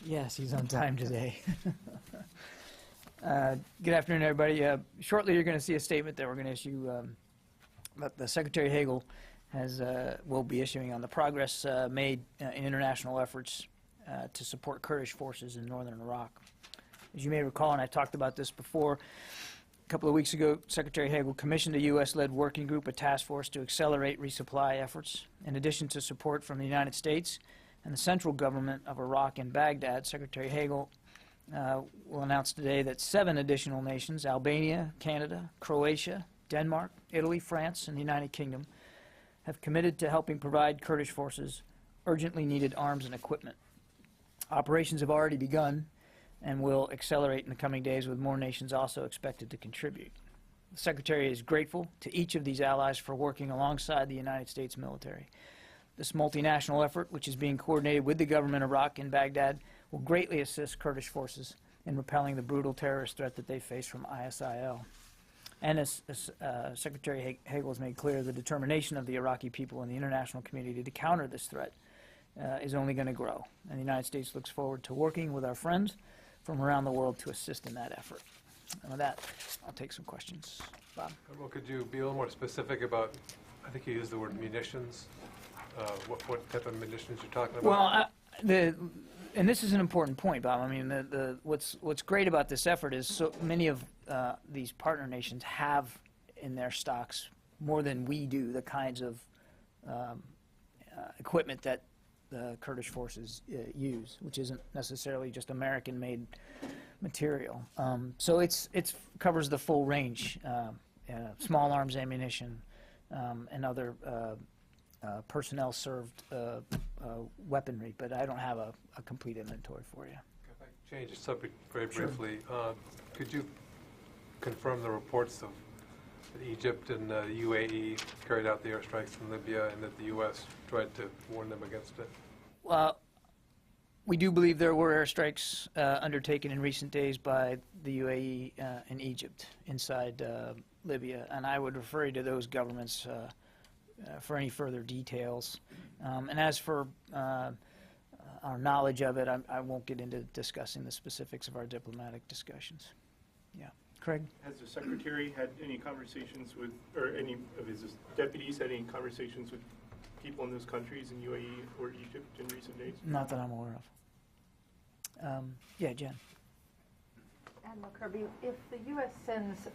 Yes, he's on time today. Good afternoon, everybody. Shortly, you're going to see a statement that we're going to issue that the Secretary Hagel will be issuing on the progress made in international efforts to support Kurdish forces in northern Iraq. As you may recall, and I talked about this before, a couple of weeks ago, Secretary Hagel commissioned a U.S.-led working group, a task force, to accelerate resupply efforts. In addition to support from the United States and the central government of Iraq and Baghdad, Secretary Hagel will announce today that 7 additional nations, Albania, Canada, Croatia, Denmark, Italy, France, and the United Kingdom, have committed to helping provide Kurdish forces urgently needed arms and equipment. Operations have already begun and will accelerate in the coming days, with more nations also expected to contribute. The Secretary is grateful to each of these allies for working alongside the United States military. This multinational effort, which is being coordinated with the government of Iraq and Baghdad, will greatly assist Kurdish forces in repelling the brutal terrorist threat that they face from ISIL. And as Secretary Hagel has made clear, the determination of the Iraqi people and the international community to counter this threat is only going to grow. And the United States looks forward to working with our friends from around the world to assist in that effort. And with that, I'll take some questions. Bob? Well, could you be a little more specific about, I think you used the word munitions, what type of munitions you're talking about? Well, and this is an important point, Bob. I mean, what's great about this effort is so many of these partner nations have in their stocks, more than we do, the kinds of equipment that the Kurdish forces use, which isn't necessarily just American-made material. So it covers the full range, small arms ammunition, and other personnel-served weaponry, but I don't have a complete inventory for you. If I change the subject very briefly, could you confirm the reports of that Egypt and the UAE carried out the airstrikes in Libya and that the U.S. tried to warn them against it? We do believe there were airstrikes undertaken in recent days by the UAE and Egypt inside Libya, and I would refer you to those governments for any further details. And as for our knowledge of it, I won't get into discussing the specifics of our diplomatic discussions. Yeah. Craig? Has the Secretary had any conversations with, or any of his deputies had any conversations with people in those countries, in UAE or Egypt, in recent days? Not that I'm aware of. Yeah, Jen. Admiral Kirby, if the U.S. sends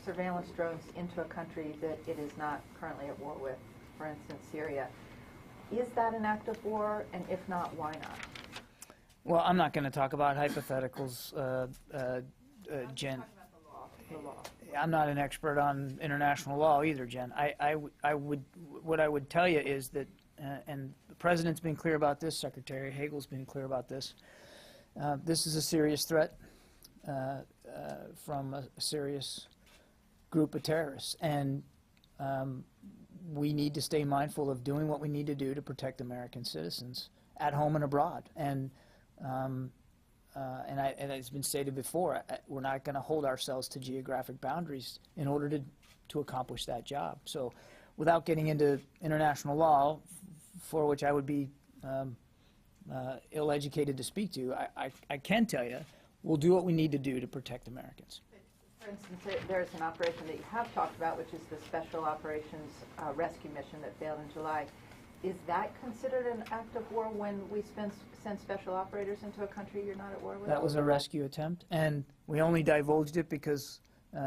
surveillance drones into a country that it is not currently at war with, for instance, Syria, is that an act of war? And if not, why not? Well, I'm not going to talk about hypotheticals, Jen. The law. I'm not an expert on international law either, Jen. What I would tell you is that, and the President's been clear about this, Secretary Hagel's been clear about this, this is a serious threat from a serious group of terrorists, and we need to stay mindful of doing what we need to do to protect American citizens at home and abroad. And it's been stated before, we're not going to hold ourselves to geographic boundaries in order to accomplish that job. So without getting into international law, for which I would be ill-educated to speak to, I can tell you we'll do what we need to do to protect Americans. For instance, there's an operation that you have talked about, which is the Special Operations Rescue Mission that failed in July. Is that considered an act of war when we send special operators into a country you're not at war with? That was a rescue attempt, and we only divulged it because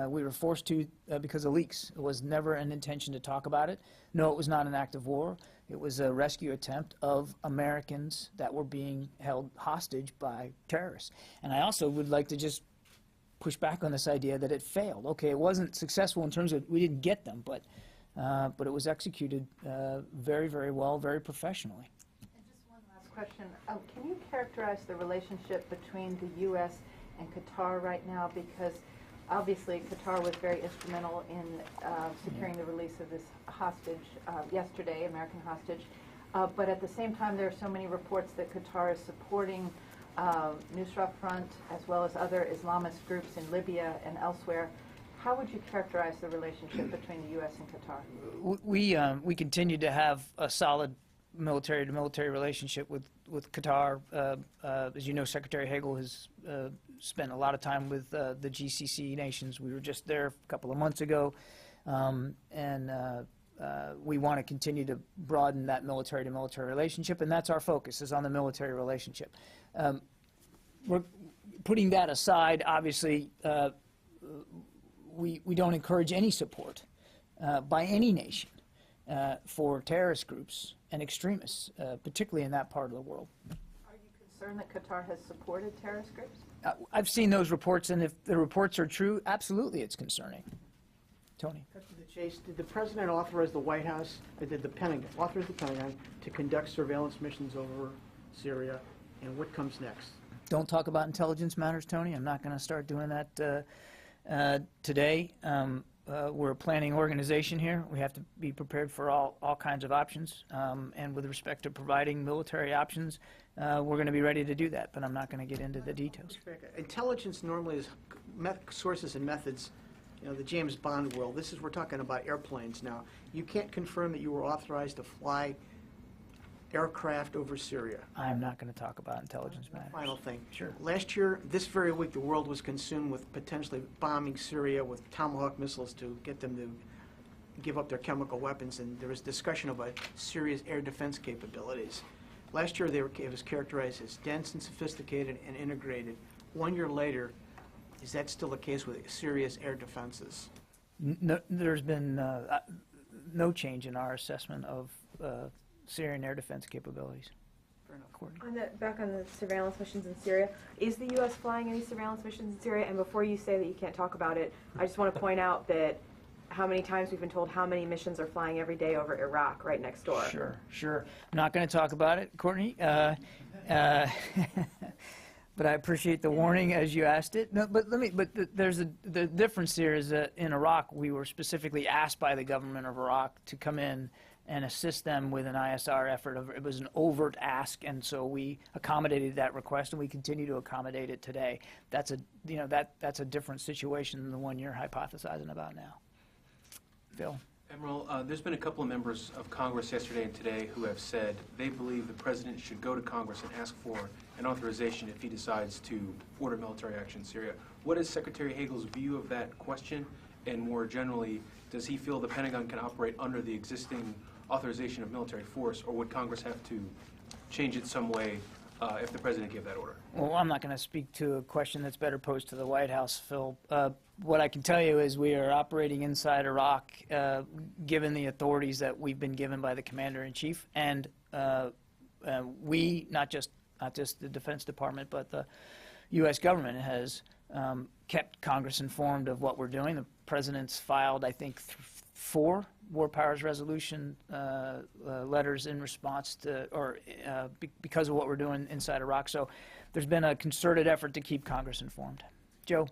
we were forced to because of leaks. It was never an intention to talk about it. No, it was not an act of war. It was a rescue attempt of Americans that were being held hostage by terrorists. And I also would like to just push back on this idea that it failed. Okay, it wasn't successful in terms of we didn't get them, but it was executed very, very well, very professionally. And just one last question. Can you characterize the relationship between the U.S. and Qatar right now? Because obviously Qatar was very instrumental in securing the release of this hostage yesterday, American hostage. But at the same time, there are so many reports that Qatar is supporting Nusra Front as well as other Islamist groups in Libya and elsewhere. How would you characterize the relationship between the U.S. and Qatar? We continue to have a solid military-to-military relationship with with Qatar. As you know, Secretary Hagel has spent a lot of time with the GCC nations. We were just there a couple of months ago, and we want to continue to broaden that military-to-military relationship, and that's our focus, is on the military relationship. We're putting that aside. Obviously, we don't encourage any support by any nation for terrorist groups and extremists, particularly in that part of the world. Are you concerned that Qatar has supported terrorist groups? I've seen those reports, and if the reports are true, absolutely it's concerning. Tony? Cut to the chase. Did the President authorize the White House, or did the Pentagon, authorize the Pentagon to conduct surveillance missions over Syria, and what comes next? Don't talk about intelligence matters, Tony. I'm not going to start doing that today. We're a planning organization here. We have to be prepared for all kinds of options. And with respect to providing military options, we're going to be ready to do that, but I'm not going to get into the details. Intelligence normally is sources and methods, you know, the James Bond world. We're talking about airplanes now. You can't confirm that you were authorized to fly aircraft over Syria. I'm not going to talk about intelligence matters. Final thing. Sure. Last year, this very week, the world was consumed with potentially bombing Syria with Tomahawk missiles to get them to give up their chemical weapons, and there was discussion about Syria's air defense capabilities. Last year, it was characterized as dense and sophisticated and integrated. 1 year later, is that still the case with Syria's air defenses? No, there's been no change in our assessment of Syrian air defense capabilities. Fair enough. Courtney? Back on the surveillance missions in Syria, is the U.S. flying any surveillance missions in Syria? And before you say that you can't talk about it, I just want to point out that how many times we've been told how many missions are flying every day over Iraq, right next door. Sure. I'm not going to talk about it, Courtney. But I appreciate the warning as you asked it. No, but the difference here is that in Iraq, we were specifically asked by the government of Iraq to come in and assist them with an ISR effort. It was an overt ask, and so we accommodated that request, and we continue to accommodate it today. That's a different situation than the one you're hypothesizing about now. Phil? Admiral, there's been a couple of members of Congress yesterday and today who have said they believe the President should go to Congress and ask for an authorization if he decides to order military action in Syria. What is Secretary Hagel's view of that question? And more generally, does he feel the Pentagon can operate under the existing authorization of military force, or would Congress have to change it some way if the President gave that order? Well, I'm not going to speak to a question that's better posed to the White House, Phil. What I can tell you is we are operating inside Iraq given the authorities that we've been given by the Commander-in-Chief, and we, not just the Defense Department, but the U.S. government has kept Congress informed of what we're doing. The President's filed, I think, 4 War Powers Resolution letters in response to, or because of what we're doing inside Iraq. So there's been a concerted effort to keep Congress informed. Joe?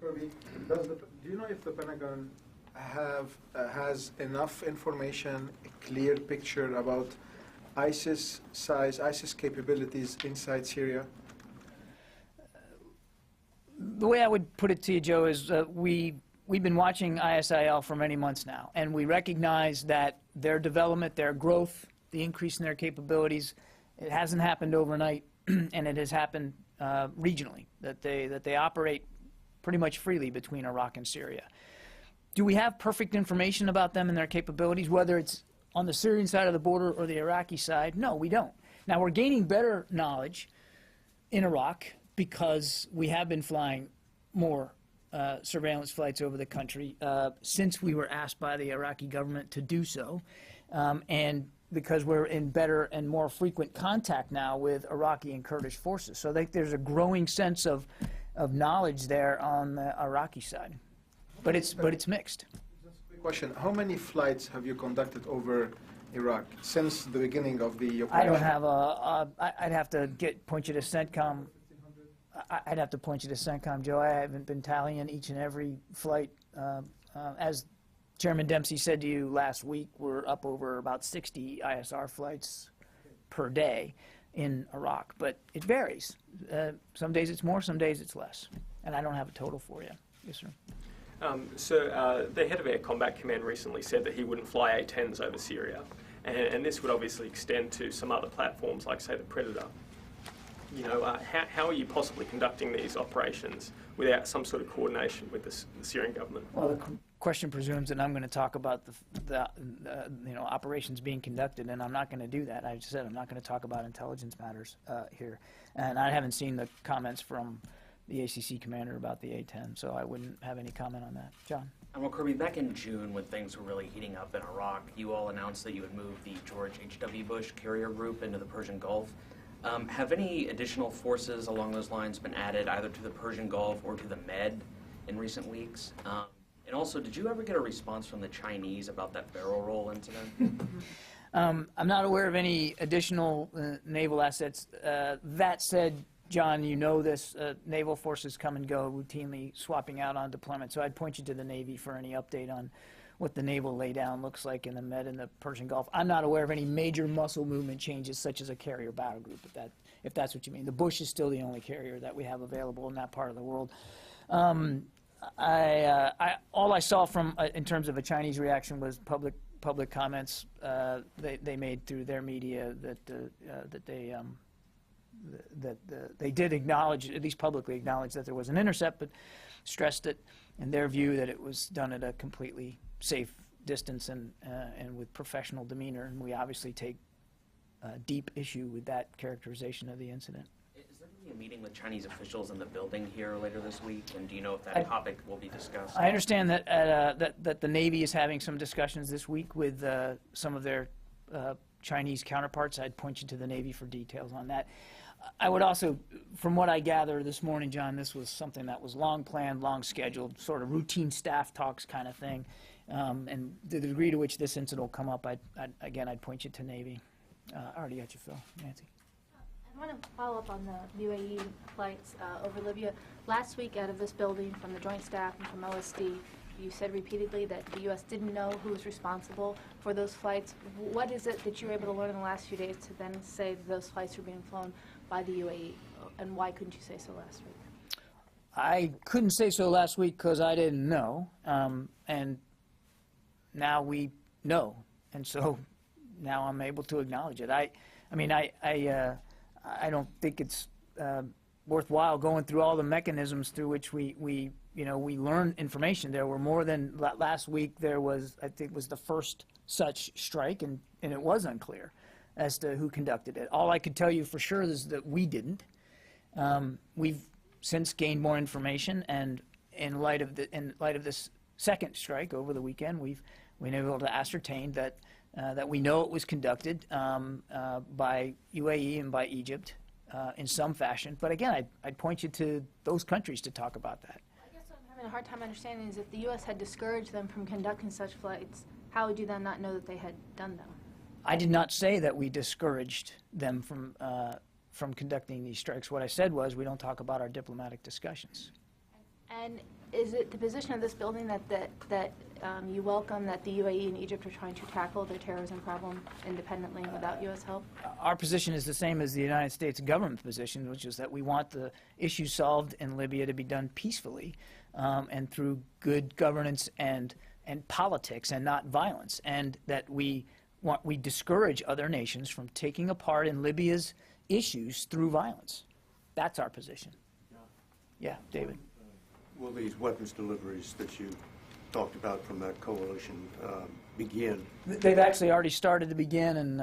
Kirby, do you know if the Pentagon has enough information, a clear picture about ISIS size, ISIS capabilities inside Syria? The way I would put it to you, Joe, is we've been watching ISIL for many months now, and we recognize that their development, their growth, the increase in their capabilities, it hasn't happened overnight, and it has happened regionally, that they operate pretty much freely between Iraq and Syria. Do we have perfect information about them and their capabilities, whether it's on the Syrian side of the border or the Iraqi side? No, we don't. Now, we're gaining better knowledge in Iraq because we have been flying more surveillance flights over the country since we were asked by the Iraqi government to do so, and because we're in better and more frequent contact now with Iraqi and Kurdish forces. So I think there's a growing sense of knowledge there on the Iraqi side, but it's mixed. Just a quick question: how many flights have you conducted over Iraq since the beginning of the operation? I don't have I'd have to point you to CENTCOM. I'd have to point you to CENTCOM, Joe. I haven't been tallying each and every flight. As Chairman Dempsey said to you last week, we're up over about 60 ISR flights per day in Iraq, but it varies. Some days it's more, some days it's less, and I don't have a total for you. Yes, sir. So the head of Air Combat Command recently said that he wouldn't fly A-10s over Syria. and this would obviously extend to some other platforms like, say, the Predator. You know, how are you possibly conducting these operations without some sort of coordination with the Syrian government? Well, the question presumes that I'm going to talk about the operations being conducted, and I'm not going to do that. I just said I'm not going to talk about intelligence matters here, and I haven't seen the comments from the ACC commander about the A-10, so I wouldn't have any comment on that. John? Well, Kirby, back in June when things were really heating up in Iraq, you all announced that you would move the George H.W. Bush carrier group into the Persian Gulf. Have any additional forces along those lines been added either to the Persian Gulf or to the Med in recent weeks? And also, did you ever get a response from the Chinese about that barrel roll incident? I'm not aware of any additional naval assets. That said, John, you know this, naval forces come and go routinely, swapping out on deployment. So I'd point you to the Navy for any update on what the naval laydown looks like in the Med and the Persian Gulf. I'm not aware of any major muscle movement changes, such as a carrier battle group, if that's what you mean. The Bush is still the only carrier that we have available in that part of the world. All I saw from, in terms of a Chinese reaction, was public comments they made through their media that they did acknowledge, at least publicly acknowledge, that there was an intercept, but stressed it in their view that it was done at a completely safe distance and with professional demeanor, and we obviously take deep issue with that characterization of the incident. Is there going to be a meeting with Chinese officials in the building here later this week, and do you know if that topic will be discussed? I understand that that the Navy is having some discussions this week with some of their Chinese counterparts. I'd point you to the Navy for details on that. I would also, from what I gather this morning, John, this was something that was long planned, long scheduled, sort of routine staff talks kind of thing. And the degree to which this incident will come up, I'd point you to Navy. I already got you, Phil. Nancy. I want to follow up on the UAE flights over Libya. Last week, out of this building, from the Joint Staff and from OSD, you said repeatedly that the U.S. didn't know who was responsible for those flights. What is it that you were able to learn in the last few days to then say that those flights were being flown by the UAE, and why couldn't you say so last week? I couldn't say so last week because I didn't know, and now we know, and so now I'm able to acknowledge it. I don't think it's worthwhile going through all the mechanisms through which we learn information. There were more than last week. There was, I think, was the first such strike, and it was unclear as to who conducted it. All I could tell you for sure is that we didn't. We've since gained more information, and in light of this second strike over the weekend, we've been able to ascertain that we know it was conducted by UAE and by Egypt in some fashion. But again, I'd point you to those countries to talk about that. I guess what I'm having a hard time understanding is if the U.S. had discouraged them from conducting such flights, how would you then not know that they had done them? I did not say that we discouraged them from conducting these strikes. What I said was we don't talk about our diplomatic discussions. And is it the position of this building that you welcome that the UAE and Egypt are trying to tackle their terrorism problem independently and without U.S. help? Our position is the same as the United States government position, which is that we want the issue solved in Libya to be done peacefully and through good governance and politics and not violence, and that we discourage other nations from taking a part in Libya's issues through violence. That's our position. Yeah, David. Will these weapons deliveries that you talked about from that coalition begin? They've actually already started to begin, and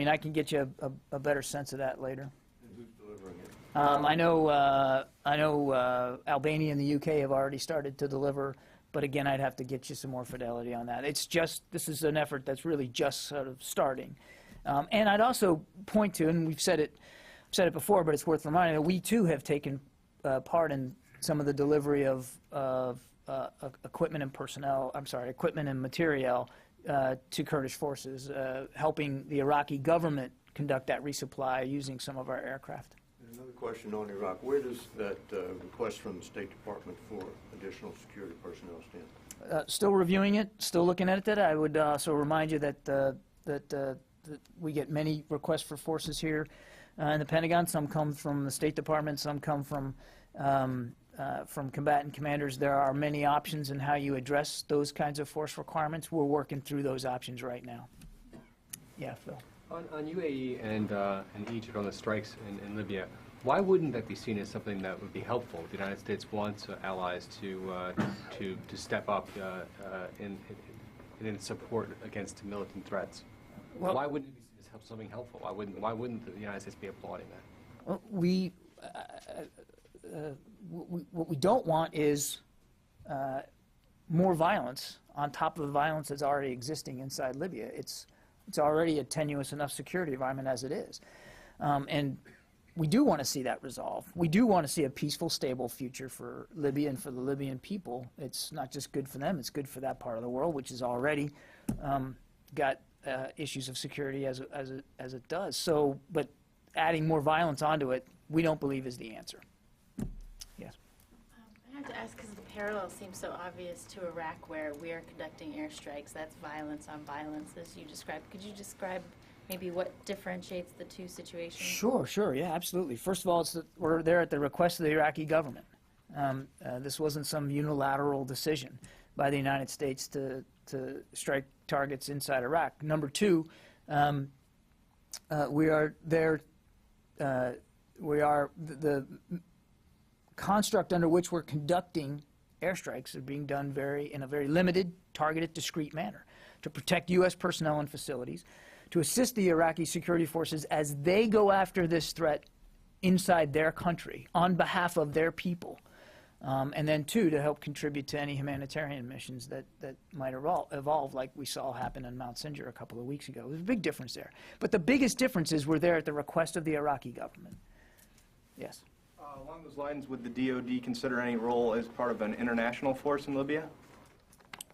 I can get you a better sense of that later. And who's delivering it? I know Albania and the UK have already started to deliver, but again, I'd have to get you some more fidelity on that. This is an effort that's really just sort of starting. And I'd also point to, and we've said it before, but it's worth reminding, that we too have taken part in some of the delivery of equipment and material to Kurdish forces, helping the Iraqi government conduct that resupply using some of our aircraft. And another question on Iraq. Where does that request from the State Department for additional security personnel stand? Still reviewing it, still looking at it. I would also remind you that we get many requests for forces here in the Pentagon. Some come from the State Department, some come from combatant commanders. There are many options in how you address those kinds of force requirements. We're working through those options right now. Yeah, Phil. On UAE and Egypt on the strikes in Libya, why wouldn't that be seen as something that would be helpful? The United States wants allies to step up in its support against militant threats. Well, why wouldn't it be seen as something helpful? Why wouldn't the United States be applauding that? Well, what we don't want is more violence on top of the violence that's already existing inside Libya. It's already a tenuous enough security environment as it is. And we do want to see that resolved. We do want to see a peaceful, stable future for Libya and for the Libyan people. It's not just good for them, it's good for that part of the world, which has already got issues of security as it does. So, but adding more violence onto it, we don't believe is the answer. Yes? I have to ask because the parallel seems so obvious to Iraq, where we are conducting airstrikes. That's violence on violence, as you described. Could you describe maybe what differentiates the two situations? Sure, yeah, absolutely. First of all, we're there at the request of the Iraqi government. This wasn't some unilateral decision by the United States to strike targets inside Iraq. Number two, we are there. The construct under which we're conducting airstrikes are being done in a very limited, targeted, discrete manner to protect U.S. personnel and facilities, to assist the Iraqi security forces as they go after this threat inside their country on behalf of their people, and then two, to help contribute to any humanitarian missions that might evolve, like we saw happen in Mount Sinjar a couple of weeks ago. There's a big difference there. But the biggest difference is we're there at the request of the Iraqi government. Yes? Along those lines, would the DoD consider any role as part of an international force in Libya?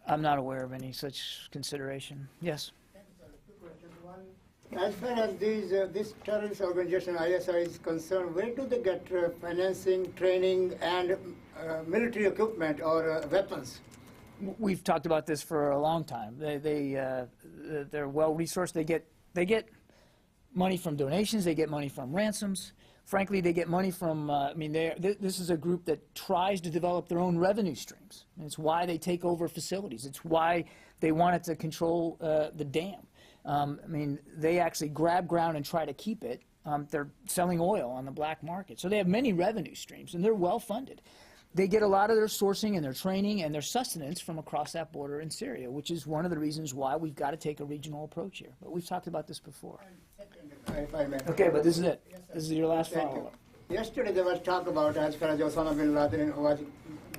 I'm not aware of any such consideration. Yes? As far as this terrorist organization, ISI, is concerned, where do they get financing, training, and military equipment or weapons? We've talked about this for a long time. They're well-resourced. They get money from donations. They get money from ransoms. Frankly, they get money from, this is a group that tries to develop their own revenue streams. And it's why they take over facilities. It's why they wanted to control the dam. They actually grab ground and try to keep it. They're selling oil on the black market. So they have many revenue streams, and they're well-funded. They get a lot of their sourcing and their training and their sustenance from across that border in Syria, which is one of the reasons why we've got to take a regional approach here. But we've talked about this before. If I may. Okay, but this is it. This is your last follow-up. Yesterday there was talk about, as far as Osama bin Laden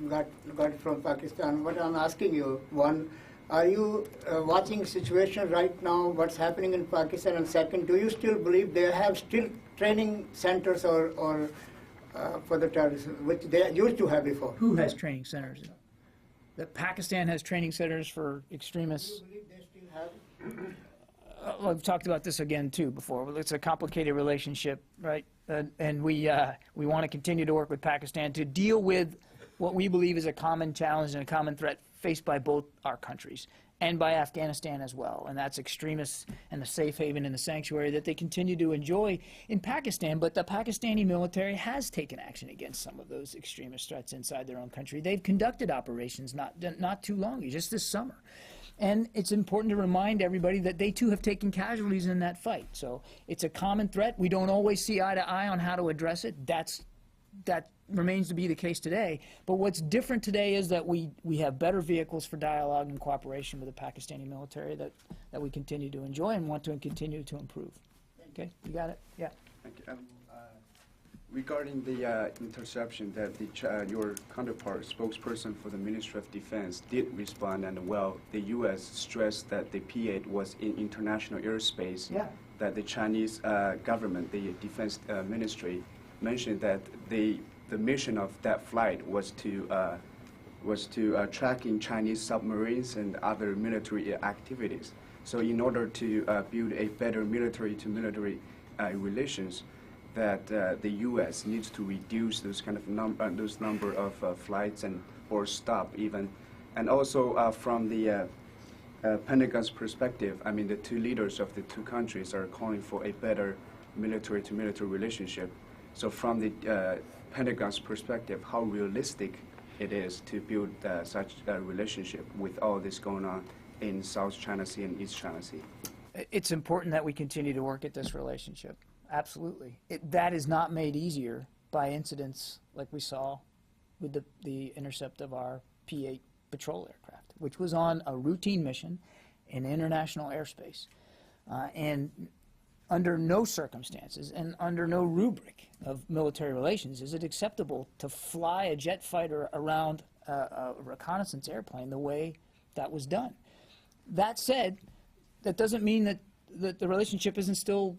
got it from Pakistan. What I'm asking you, one, are you watching situation right now, what's happening in Pakistan? And second, do you still believe they have still training centers or for the terrorists, which they used to have before? Who has training centers? That Pakistan has training centers for extremists. Do you believe they still have? I've talked about this again too before. It's a complicated relationship, right? And we want to continue to work with Pakistan to deal with what we believe is a common challenge and a common threat faced by both our countries and by Afghanistan as well. And that's extremists and the safe haven and the sanctuary that they continue to enjoy in Pakistan. But the Pakistani military has taken action against some of those extremist threats inside their own country. They've conducted operations not too long ago, just this summer. And it's important to remind everybody that they too have taken casualties in that fight. So it's a common threat. We don't always see eye to eye on how to address it. That remains to be the case today. But what's different today is that we have better vehicles for dialogue and cooperation with the Pakistani military that we continue to enjoy and want to continue to improve. Okay, you got it? Yeah. Thank you. Regarding the interception that your counterpart, spokesperson for the Ministry of Defense, did respond, and well, the U.S. stressed that the P-8 was in international airspace. Yeah. That the Chinese government, the Defense Ministry, mentioned that the mission of that flight was to tracking Chinese submarines and other military activities. So in order to build a better military-to-military relations, that the U.S. needs to reduce those kind of number of flights or stop even, and also from the Pentagon's perspective, the two leaders of the two countries are calling for a better military-to-military relationship. So from the Pentagon's perspective, how realistic it is to build such a relationship with all this going on in South China Sea and East China Sea? It's important that we continue to work at this relationship. Absolutely. That is not made easier by incidents like we saw with the intercept of our P-8 patrol aircraft, which was on a routine mission in international airspace. And under no circumstances and under no rubric of military relations is it acceptable to fly a jet fighter around a reconnaissance airplane the way that was done. That said, that doesn't mean that the relationship isn't still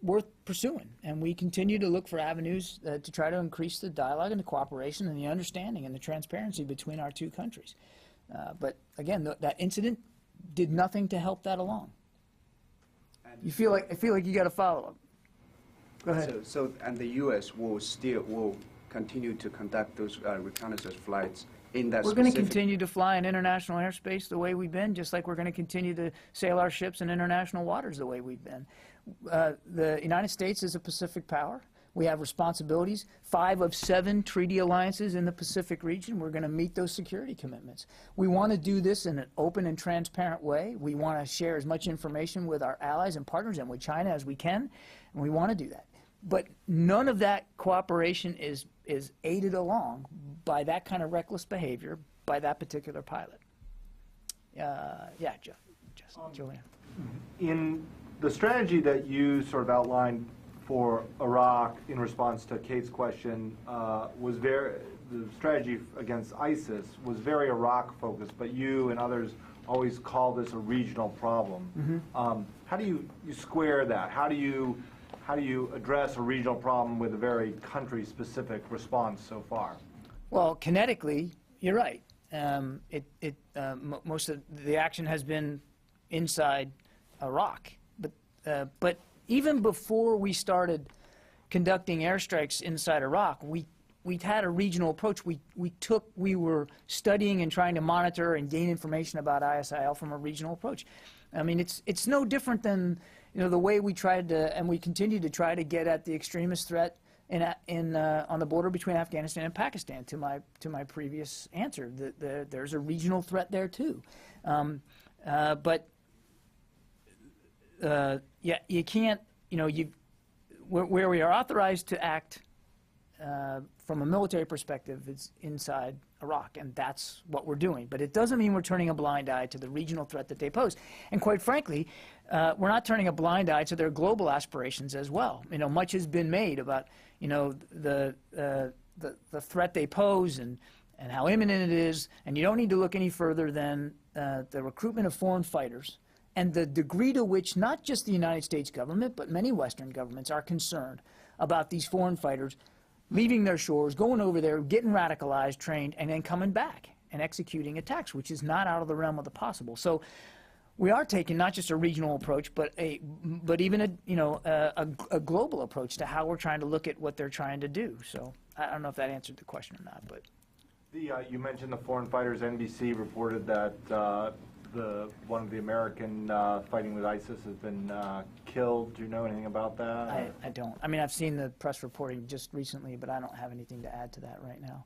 worth pursuing, and we continue to look for avenues to try to increase the dialogue and the cooperation and the understanding and the transparency between our two countries. But again, that incident did nothing to help that along. I feel like you got to follow up. Go ahead. And the U.S. will continue to conduct those reconnaissance flights in that. We're going to continue to fly in international airspace the way we've been, just like we're going to continue to sail our ships in international waters the way we've been. The United States is a Pacific power. We have responsibilities. 5 of 7 treaty alliances in the Pacific region. We're going to meet those security commitments. We want to do this in an open and transparent way. We want to share as much information with our allies and partners and with China as we can, and we want to do that. But none of that cooperation is aided along by that kind of reckless behavior by that particular pilot. Julian. In the strategy that you sort of outlined for Iraq in response to Kate's question the strategy against ISIS was very Iraq focused, but you and others always call this a regional problem. How do you square that? How do you address a regional problem with a very country-specific response so far? Well, kinetically, you're right. Most of the action has been inside Iraq, but even before we started conducting airstrikes inside Iraq, we had a regional approach. We were studying and trying to monitor and gain information about ISIL from a regional approach. I mean, it's no different than the way we tried to, and we continue to try to get at the extremist threat on the border between Afghanistan and Pakistan. To my previous answer, there's a regional threat there too, but. You can't, where we are authorized to act from a military perspective is inside Iraq, and that's what we're doing. But it doesn't mean we're turning a blind eye to the regional threat that they pose. And quite frankly, we're not turning a blind eye to their global aspirations as well. Much has been made about, the threat they pose and how imminent it is, and you don't need to look any further than the recruitment of foreign fighters and the degree to which not just the United States government, but many Western governments are concerned about these foreign fighters leaving their shores, going over there, getting radicalized, trained, and then coming back and executing attacks, which is not out of the realm of the possible. So we are taking not just a regional approach, but even a global approach to how we're trying to look at what they're trying to do. So I don't know if that answered the question or not, but. You mentioned the foreign fighters. NBC reported that one of the American fighting with ISIS has been killed. Do you know anything about that? I don't. I mean, I've seen the press reporting just recently, but I don't have anything to add to that right now.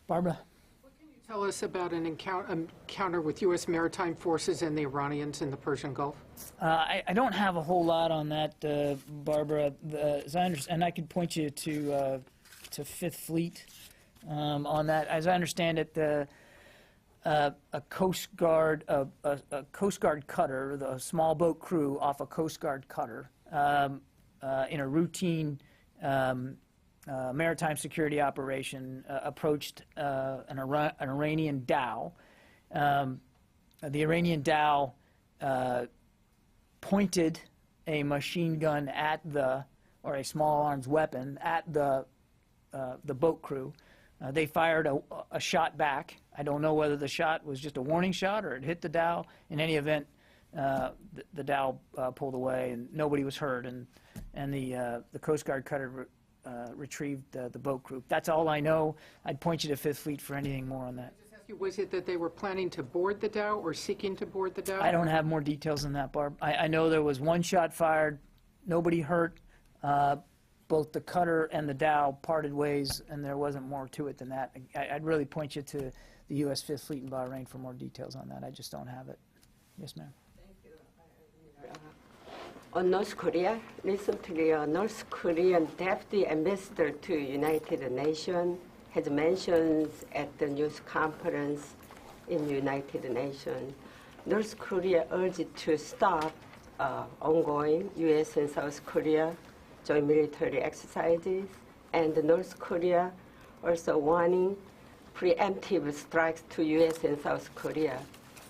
Barbara? What can you tell us about an encounter with U.S. maritime forces and the Iranians in the Persian Gulf? I don't have a whole lot on that, Barbara. As I understand, and I could point you to Fifth Fleet on that. As I understand it, a Coast Guard cutter, the small boat crew off a Coast Guard cutter, in a routine maritime security operation, approached an Iranian dhow. The Iranian dhow pointed a machine gun or a small arms weapon at the boat crew. They fired a shot back. I don't know whether the shot was just a warning shot or it hit the dhow. In any event, the dhow pulled away and nobody was hurt, and the Coast Guard cutter retrieved the boat crew. That's all I know. I'd point you to Fifth Fleet for anything more on that. Was it that they were planning to board the dhow or seeking to board the dhow? I don't have more details than that, Barb. I know there was one shot fired, nobody hurt. Both the cutter and the dhow parted ways, and there wasn't more to it than that. I'd really point you to the U.S. Fifth Fleet in Bahrain for more details on that. I just don't have it. Yes, ma'am. Thank you. On North Korea, recently a North Korean deputy ambassador to United Nations has mentioned at the news conference in United Nations, North Korea urged to stop ongoing U.S. and South Korea joint military exercises, and North Korea also warning preemptive strikes to U.S. and South Korea.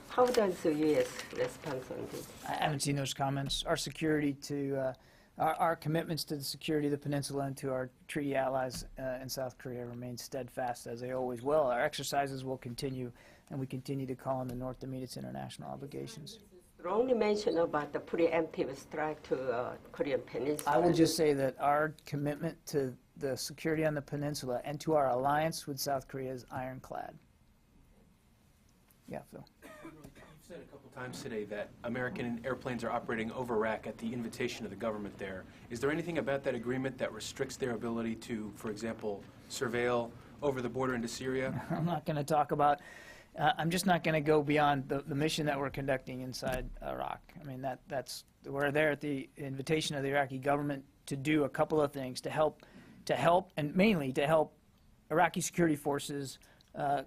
How does the U.S. respond on this? I haven't seen those comments. Our security to, our commitments to the security of the peninsula and to our treaty allies in South Korea remain steadfast, as they always will. Our exercises will continue, and we continue to call on the North to meet its international obligations. Wrongly mentioned about the preemptive strike to Korean peninsula. I will just say that our commitment to the security on the peninsula and to our alliance with South Korea is ironclad. Yeah, Phil. You've said a couple times today that American airplanes are operating over Iraq at the invitation of the government there. Is there anything about that agreement that restricts their ability to, for example, surveil over the border into Syria? I'm not going to talk about, I'm just not going to go beyond the mission that we're conducting inside Iraq. I mean, we're there at the invitation of the Iraqi government to do a couple of things to help, and mainly to help Iraqi security forces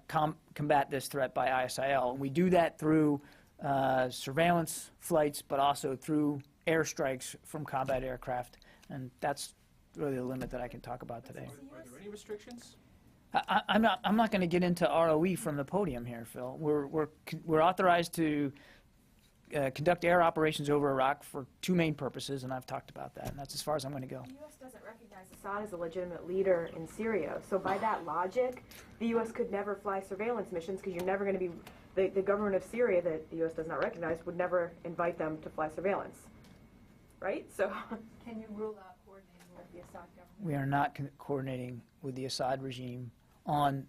combat this threat by ISIL. And we do that through surveillance flights, but also through airstrikes from combat aircraft. And that's really the limit that I can talk about today. Are there any restrictions? I'm not going to get into ROE from the podium here, Phil. We're authorized to conduct air operations over Iraq for two main purposes, and I've talked about that. And that's as far as I'm going to go. The U.S. doesn't recognize Assad as a legitimate leader in Syria. So by that logic, the U.S. could never fly surveillance missions because you're never going to be, the government of Syria that the U.S. does not recognize would never invite them to fly surveillance. Right? So can you rule out coordinating with the Assad government? We are not coordinating with the Assad regime on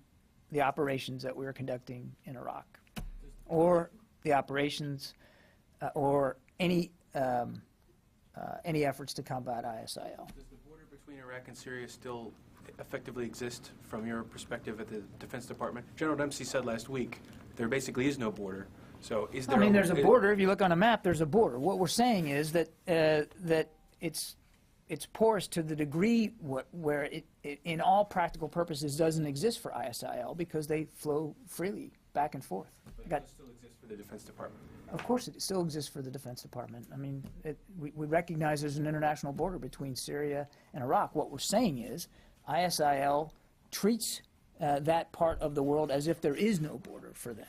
the operations that we're conducting in Iraq, or the operations, or any efforts to combat ISIL. Does the border between Iraq and Syria still effectively exist from your perspective at the Defense Department? General Dempsey said last week there basically is no border. So is there? I mean, there's a border. If you look on a map, there's a border. What we're saying is that that it's porous to the degree where it, in all practical purposes, doesn't exist for ISIL because they flow freely back and forth. But it still exists for the Defense Department. Of course, it still exists for the Defense Department. I mean, we recognize there's an international border between Syria and Iraq. What we're saying is ISIL treats that part of the world as if there is no border for them.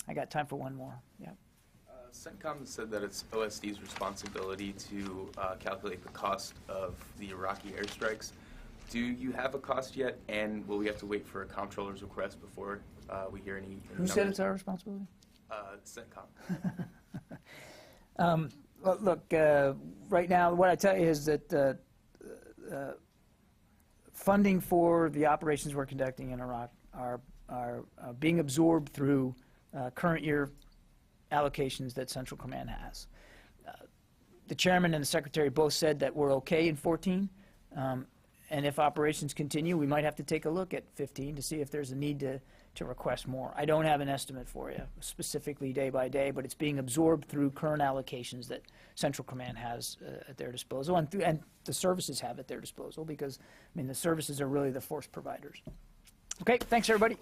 I got time for one more. Yeah. CENTCOM said that it's OSD's responsibility to calculate the cost of the Iraqi airstrikes. Do you have a cost yet, and will we have to wait for a comptroller's request before we hear any Who said it's our responsibility? CENTCOM. Well, look, right now, what I tell you is that funding for the operations we're conducting in Iraq are being absorbed through current year allocations that Central Command has. The chairman and the secretary both said that we're okay in 14, and if operations continue, we might have to take a look at 15 to see if there's a need to request more. I don't have an estimate for you, specifically day by day, but it's being absorbed through current allocations that Central Command has at their disposal, and the services have at their disposal, because, I mean, the services are really the force providers. Okay, thanks, everybody.